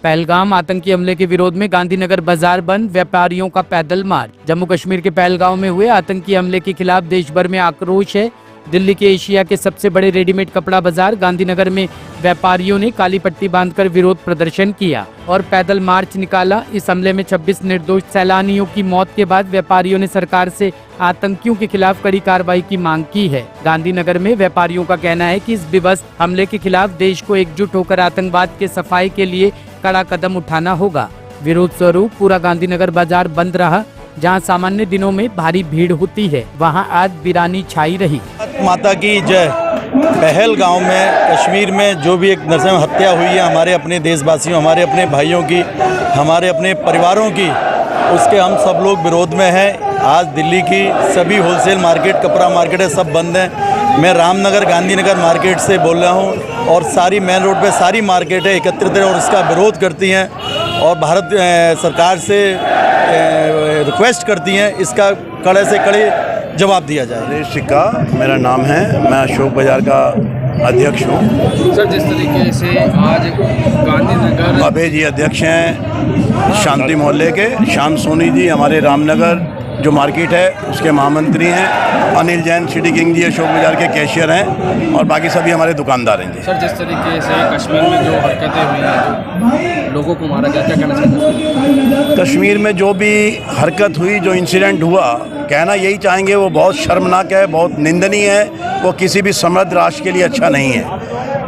पहलगाम आतंकी हमले के विरोध में गांधीनगर बाजार बंद, व्यापारियों का पैदल मार्च। जम्मू कश्मीर के पहलगाम में हुए आतंकी हमले के खिलाफ देश भर में आक्रोश है। दिल्ली के एशिया के सबसे बड़े रेडीमेड कपड़ा बाजार गांधीनगर में व्यापारियों ने काली पट्टी बांधकर विरोध प्रदर्शन किया और पैदल मार्च निकाला। इस हमले में 26 निर्दोष सैलानियों की मौत के बाद व्यापारियों ने सरकार से आतंकियों के खिलाफ कड़ी कार्रवाई की मांग की है। गांधीनगर में व्यापारियों का कहना है कि इस विभत्स हमले के खिलाफ देश को एकजुट होकर आतंकवाद के सफाई के लिए कड़ा कदम उठाना होगा। विरोध स्वरूप पूरा गांधीनगर बाजार बंद रहा। जहां सामान्य दिनों में भारी भीड़ होती है, वहां आज वीरानी छाई रही। माता की जय। पहलगाम में कश्मीर में जो भी एक नरसंहार हत्या हुई है हमारे अपने देशवासियों, हमारे अपने भाइयों की, हमारे अपने परिवारों की, उसके हम सब लोग विरोध में हैं। आज दिल्ली की सभी होलसेल मार्केट, कपड़ा मार्केट है, सब बंद हैं। मैं रामनगर गांधीनगर मार्केट से बोल रहा हूं और सारी मेन रोड पे सारी मार्केटें एकत्रित हैं और इसका विरोध करती हैं और भारत सरकार से रिक्वेस्ट करती हैं इसका कड़े से कड़े जवाब दिया जाए। नरेश सिक्का मेरा नाम है, मैं अशोक बाज़ार का अध्यक्ष हूँ। सर, जिस तरीके से आज गांधीनगर अभय जी अध्यक्ष हैं शांति मोहल्ले के, श्याम सोनी जी हमारे रामनगर जो मार्केट है उसके महामंत्री हैं, अनिल जैन सिटी किंग जी अशोक बाज़ार के कैशियर हैं और बाकी सभी हमारे दुकानदार हैं जी। सर, जिस तरीके से कश्मीर में जो हरकतें हुई हैं, जो लोगों को मारा गया, क्या कहना चाहते हैं? कश्मीर में जो भी हरकत हुई, जो इंसिडेंट हुआ, कहना यही चाहेंगे वो बहुत शर्मनाक है, बहुत निंदनीय है। वो किसी भी समृद्ध राष्ट्र के लिए अच्छा नहीं है।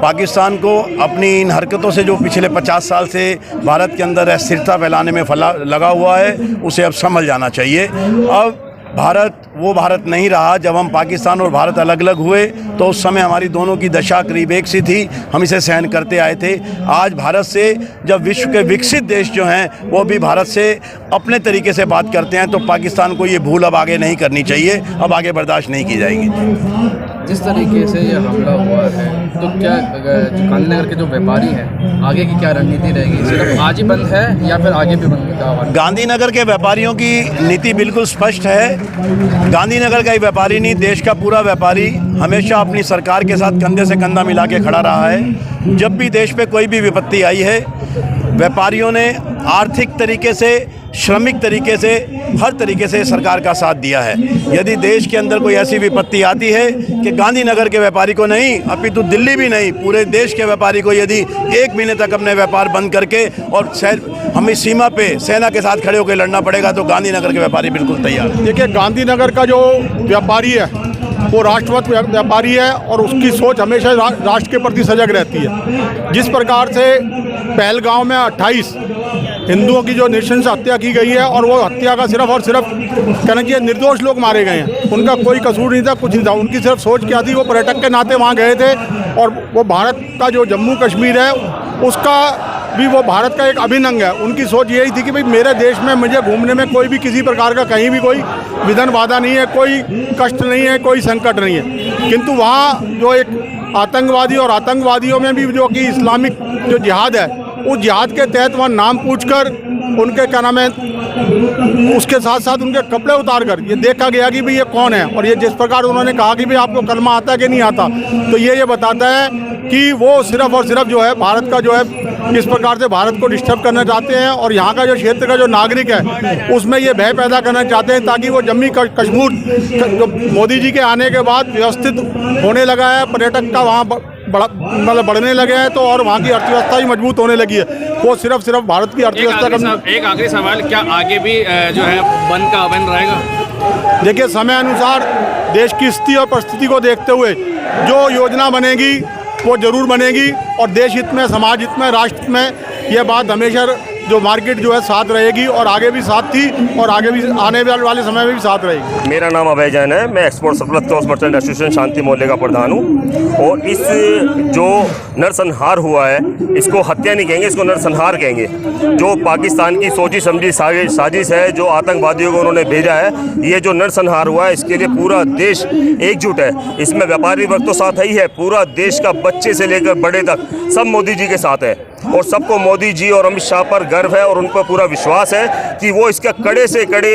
पाकिस्तान को अपनी इन हरकतों से जो पिछले 50 साल से भारत के अंदर अस्थिरता फैलाने में लगा हुआ है, उसे अब संभल जाना चाहिए। अब भारत वो भारत नहीं रहा। जब हम पाकिस्तान और भारत अलग अलग हुए तो उस समय हमारी दोनों की दशा करीब एक सी थी, हम इसे सहन करते आए थे। आज भारत से जब विश्व के विकसित देश जो हैं वो भी भारत से अपने तरीके से बात करते हैं, तो पाकिस्तान को ये भूल अब आगे नहीं करनी चाहिए, अब आगे बर्दाश्त नहीं की जाएगी। जिस तरीके से ये हमला हुआ है, तो क्या गांधीनगर के जो व्यापारी हैं आगे की क्या रणनीति रहेगी? सिर्फ आज ही बंद है या फिर आगे भी बंद होगा? गांधीनगर के व्यापारियों की नीति बिल्कुल स्पष्ट है। गांधीनगर का ही व्यापारी नहीं, देश का पूरा व्यापारी हमेशा अपनी सरकार के साथ कंधे से कंधा मिला के खड़ा रहा है। जब भी देश पे कोई भी विपत्ति आई है, व्यापारियों ने आर्थिक तरीके से, श्रमिक तरीके से, हर तरीके से सरकार का साथ दिया है। यदि देश के अंदर कोई ऐसी विपत्ति आती है कि गांधीनगर के व्यापारी को नहीं, अपितु दिल्ली भी नहीं, पूरे देश के व्यापारी को यदि 1 महीने तक अपने व्यापार बंद करके और हमें सीमा पे सेना के साथ खड़े होकर लड़ना पड़ेगा, तो गांधीनगर के व्यापारी बिल्कुल तैयार है। देखिए, गांधीनगर का जो व्यापारी है वो राष्ट्रवत व्यापारी है और उसकी सोच हमेशा राष्ट्र के प्रति सजग रहती है। जिस प्रकार से पहलगाम में 28 हिंदुओं की जो नृशंस हत्या की गई है और वो हत्या का सिर्फ और सिर्फ कहना चाहिए निर्दोष लोग मारे गए हैं, उनका कोई कसूर नहीं था, कुछ नहीं था। उनकी सिर्फ सोच क्या थी, वो पर्यटक के नाते वहाँ गए थे और वो भारत का जो जम्मू कश्मीर है उसका भी वो भारत का एक अभिन्न अंग है। उनकी सोच यही थी कि भाई मेरे देश में मुझे घूमने में कोई भी किसी प्रकार का कहीं भी कोई विघ्न बाधा नहीं है, कोई कष्ट नहीं है, कोई संकट नहीं है। किंतु वहाँ जो एक आतंकवादी और आतंकवादियों में भी जो कि इस्लामिक जो जिहाद है, उस जिहाद के तहत वहाँ नाम पूछकर उनके क्या नाम है, उसके साथ साथ उनके कपड़े उतार कर ये देखा गया कि भाई ये कौन है। और ये जिस प्रकार उन्होंने कहा कि भाई आपको कलमा आता है कि नहीं आता, तो ये बताता है कि वो सिर्फ और सिर्फ जो है भारत का जो है किस प्रकार से भारत को डिस्टर्ब करना चाहते हैं और यहाँ का जो क्षेत्र का जो नागरिक है उसमें ये भय पैदा करना चाहते हैं, ताकि वो जम्मू कश्मीर जो मोदी जी के आने के बाद व्यवस्थित होने लगा है, पर्यटक का वहाँ मतलब बढ़ने लगे हैं, तो और वहाँ की अर्थव्यवस्था भी मजबूत होने लगी है। वो सिर्फ भारत की अर्थव्यवस्था का। एक आखिरी सवाल, क्या आगे भी जो है बंद का बंद रहेगा? देखिए, समय अनुसार देश की स्थिति और परिस्थिति को देखते हुए जो योजना बनेगी वो जरूर बनेगी और देश हित में, समाज हित में, राष्ट्र हित में ये बात हमेशा जो मार्केट जो है साथ रहेगी और आगे भी साथ थी और आगे भी आने वाले समय में भी साथ रहेगी। मेरा नाम अभय जैन है, मैं export surplus cross merchant association Shanti मोहल्ले का प्रधान हूँ। और इस जो नरसंहार हुआ है इसको हत्या नहीं कहेंगे, इसको नरसंहार कहेंगे। जो पाकिस्तान की सोची समझी साजिश है, जो आतंकवादियों को उन्होंने भेजा है, ये जो नरसंहार हुआ है इसके लिए पूरा देश एकजुट है। इसमें व्यापारी वर्ग तो साथ ही है, पूरा देश का बच्चे से लेकर बड़े तक सब मोदी जी के साथ है और सबको मोदी जी और अमित शाह पर गर्व है और उन पर पूरा विश्वास है कि वो इसका कड़े से कड़े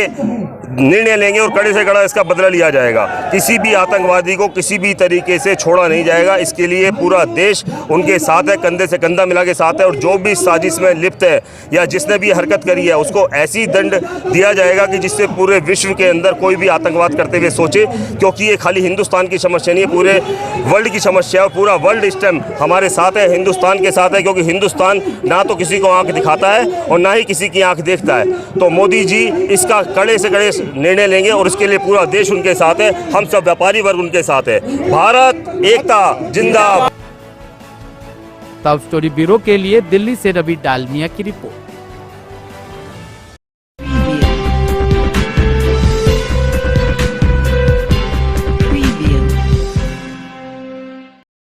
निर्णय लेंगे और कड़े से कड़ा इसका बदला लिया जाएगा। किसी भी आतंकवादी को किसी भी तरीके से छोड़ा नहीं जाएगा। इसके लिए पूरा देश उनके साथ है, कंधे से कंधा मिला के साथ है। और जो भी साजिश में लिप्त है या जिसने भी हरकत करी है उसको ऐसी दंड दिया जाएगा कि जिससे पूरे विश्व के अंदर कोई भी आतंकवाद करते हुए सोचे, क्योंकि ये खाली हिंदुस्तान की समस्या नहीं है, पूरे वर्ल्ड की समस्या है। पूरा वर्ल्ड इस टाइम हमारे साथ है, हिंदुस्तान के साथ है, क्योंकि हिंदुस्तान ना तो किसी को आंख दिखाता है और ना ही किसी की आंख देखता है। तो मोदी जी इसका कड़े से कड़े निर्णय लेंगे और इसके लिए पूरा देश उनके साथ है, हम सब व्यापारी वर्ग उनके साथ है। भारत एकता जिंदाबाद। टॉप स्टोरी ब्यूरो के लिए दिल्ली से रवि डालमिया की रिपोर्ट।